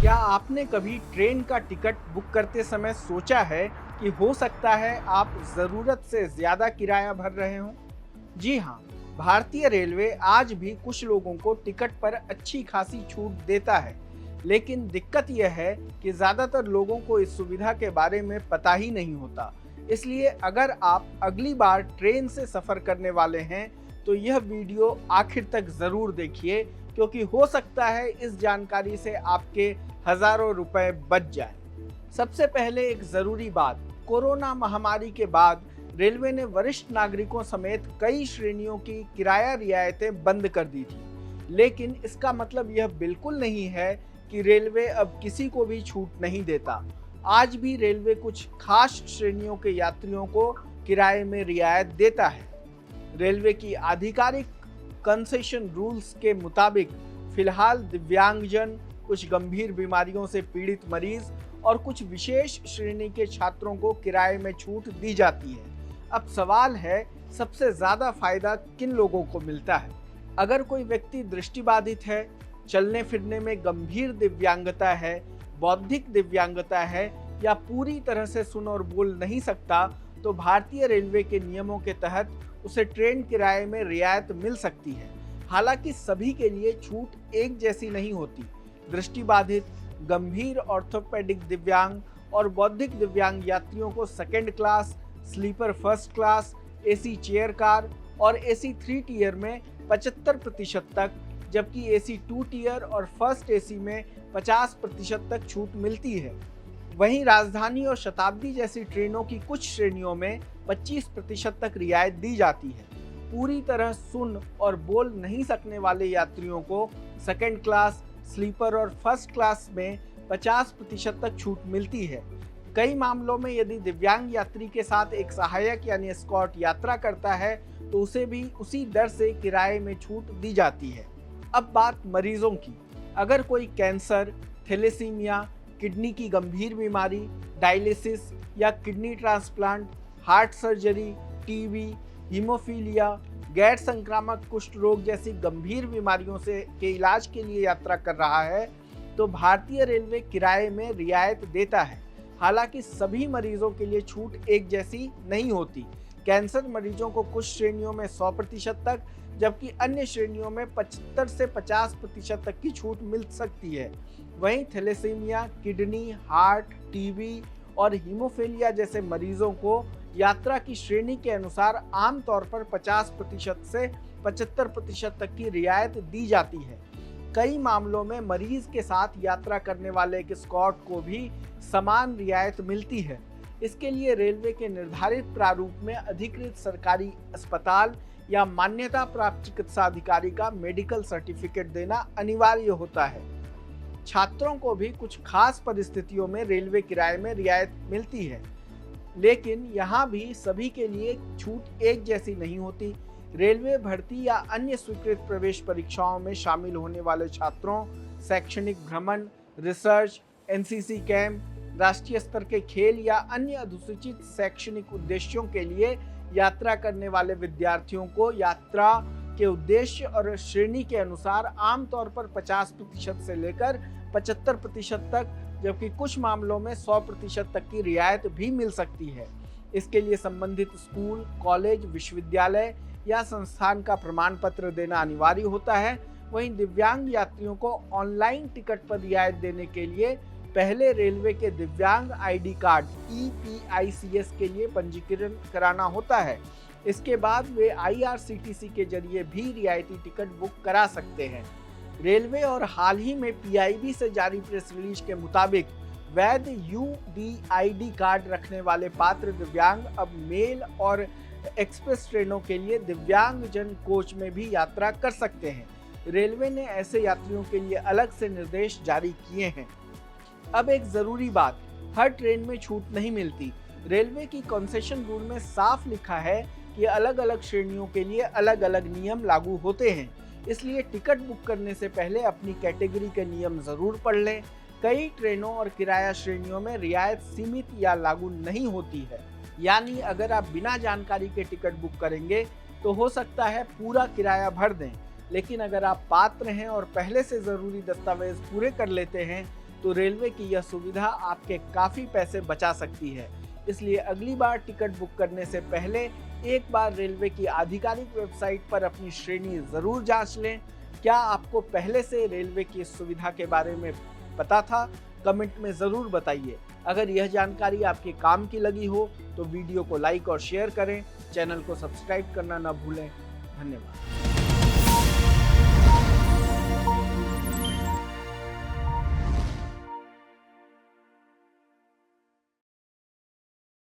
क्या आपने कभी ट्रेन का टिकट बुक करते समय सोचा है कि हो सकता है आप ज़रूरत से ज़्यादा किराया भर रहे हों? जी हाँ, भारतीय रेलवे आज भी कुछ लोगों को टिकट पर अच्छी खासी छूट देता है, लेकिन दिक्कत यह है कि ज़्यादातर लोगों को इस सुविधा के बारे में पता ही नहीं होता। इसलिए अगर आप अगली बार ट्रेन से सफ़र करने वाले हैं, तो यह वीडियो आखिर तक ज़रूर देखिए, क्योंकि हो सकता है इस जानकारी से आपके हज़ारों रुपए बच जाए। सबसे पहले एक ज़रूरी बात, कोरोना महामारी के बाद रेलवे ने वरिष्ठ नागरिकों समेत कई श्रेणियों की किराया रियायतें बंद कर दी थी। लेकिन इसका मतलब यह बिल्कुल नहीं है कि रेलवे अब किसी को भी छूट नहीं देता। आज भी रेलवे कुछ खास श्रेणियों के यात्रियों को किराए में रियायत देता है। रेलवे की आधिकारिक कंसेशन रूल्स के मुताबिक फिलहाल दिव्यांगजन, कुछ गंभीर बीमारियों से पीड़ित मरीज और कुछ विशेष श्रेणी के छात्रों को किराए में छूट दी जाती है। अब सवाल है, सबसे ज़्यादा फायदा किन लोगों को मिलता है? अगर कोई व्यक्ति दृष्टिबाधित है, चलने फिरने में गंभीर दिव्यांगता है, बौद्धिक दिव्यांगता है या पूरी तरह से सुन और बोल नहीं सकता, तो भारतीय रेलवे के नियमों के तहत उसे ट्रेन किराए में रियायत मिल सकती है। हालांकि सभी के लिए छूट एक जैसी नहीं होती। दृष्टिबाधित, गंभीर ऑर्थोपेडिक दिव्यांग और बौद्धिक दिव्यांग यात्रियों को second class, sleeper first class, AC chair car और एसी 3 टियर में 75% तक, जबकि एसी 2 टियर और फर्स्ट एसी में 50% तक छूट मिलती है। वहीं राजधानी और शताब्दी जैसी ट्रेनों की कुछ श्रेणियों में 25% तक रियायत दी जाती है। पूरी तरह सुन और बोल नहीं सकने वाले यात्रियों को सेकंड क्लास, स्लीपर और फर्स्ट क्लास में 50% तक छूट मिलती है। कई मामलों में यदि दिव्यांग यात्री के साथ एक सहायक यानी एस्कॉर्ट यात्रा करता है, तो उसे भी उसी दर से किराए में छूट दी जाती है। अब बात मरीजों की। अगर कोई कैंसर, थैलेसीमिया, किडनी की गंभीर बीमारी, डायलिसिस या kidney transplant, heart surgery, TB, haemophilia, गैर संक्रामक कुष्ठ रोग जैसी गंभीर बीमारियों के इलाज के लिए यात्रा कर रहा है, तो भारतीय रेलवे किराए में रियायत देता है। हालांकि सभी मरीजों के लिए छूट एक जैसी नहीं होती। कैंसर मरीजों को कुछ श्रेणियों में 100% तक, जबकि अन्य श्रेणियों में 75 से 50% तक की छूट मिल सकती है। वहीं थैलेसीमिया, किडनी, हार्ट, टीबी और हीमोफीलिया जैसे मरीजों को यात्रा की श्रेणी के अनुसार आमतौर पर 50% से 75% तक की रियायत दी जाती है। कई मामलों में मरीज के साथ यात्रा करने वाले एक एस्कॉर्ट को भी समान रियायत मिलती है। इसके लिए रेलवे के निर्धारित प्रारूप में अधिकृत सरकारी अस्पताल या मान्यता प्राप्त चिकित्सा अधिकारी का मेडिकल सर्टिफिकेट देना अनिवार्य होता है। छात्रों को भी कुछ खास परिस्थितियों में रेलवे किराए में रियायत मिलती है, लेकिन यहाँ भी सभी के लिए छूट एक जैसी नहीं होती। रेलवे भर्ती या अन्य स्वीकृत प्रवेश परीक्षाओं में शामिल होने वाले छात्रों, शैक्षणिक भ्रमण, रिसर्च, एनसीसी कैंप, राष्ट्रीय स्तर के खेल या अन्य अनुसूचित शैक्षणिक उद्देश्यों के लिए यात्रा करने वाले विद्यार्थियों को यात्रा के उद्देश्य और श्रेणी के अनुसार आमतौर पर 50% से लेकर 75% तक, जबकि कुछ मामलों में 100% तक की रियायत भी मिल सकती है। इसके लिए संबंधित स्कूल, कॉलेज, विश्वविद्यालय या संस्थान का प्रमाण पत्र देना अनिवार्य होता है। वहीं दिव्यांग यात्रियों को ऑनलाइन टिकट पर रियायत देने के लिए पहले रेलवे के दिव्यांग आईडी कार्ड EPICS के लिए पंजीकरण कराना होता है। इसके बाद वे IRCTC के जरिए भी रियायती टिकट बुक करा सकते हैं। रेलवे और हाल ही में PIB से जारी प्रेस रिलीज के मुताबिक वैध UDID कार्ड रखने वाले पात्र दिव्यांग अब मेल और एक्सप्रेस ट्रेनों के लिए दिव्यांगजन कोच में भी यात्रा कर सकते हैं। रेलवे ने ऐसे यात्रियों के लिए अलग से निर्देश जारी किए हैं। अब एक ज़रूरी बात, हर ट्रेन में छूट नहीं मिलती। रेलवे की कंसेशन रूल में साफ लिखा है कि अलग अलग श्रेणियों के लिए अलग अलग नियम लागू होते हैं। इसलिए टिकट बुक करने से पहले अपनी कैटेगरी के नियम ज़रूर पढ़ लें। कई ट्रेनों और किराया श्रेणियों में रियायत सीमित या लागू नहीं होती है। यानी अगर आप बिना जानकारी के टिकट बुक करेंगे तो हो सकता है पूरा किराया भर दें, लेकिन अगर आप पात्र हैं और पहले से ज़रूरी दस्तावेज पूरे कर लेते हैं तो रेलवे की यह सुविधा आपके काफ़ी पैसे बचा सकती है। इसलिए अगली बार टिकट बुक करने से पहले एक बार रेलवे की आधिकारिक वेबसाइट पर अपनी श्रेणी ज़रूर जांच लें। क्या आपको पहले से रेलवे की इस सुविधा के बारे में पता था? कमेंट में ज़रूर बताइए। अगर यह जानकारी आपके काम की लगी हो तो वीडियो को लाइक और शेयर करें। चैनल को सब्सक्राइब करना न भूलें। धन्यवाद।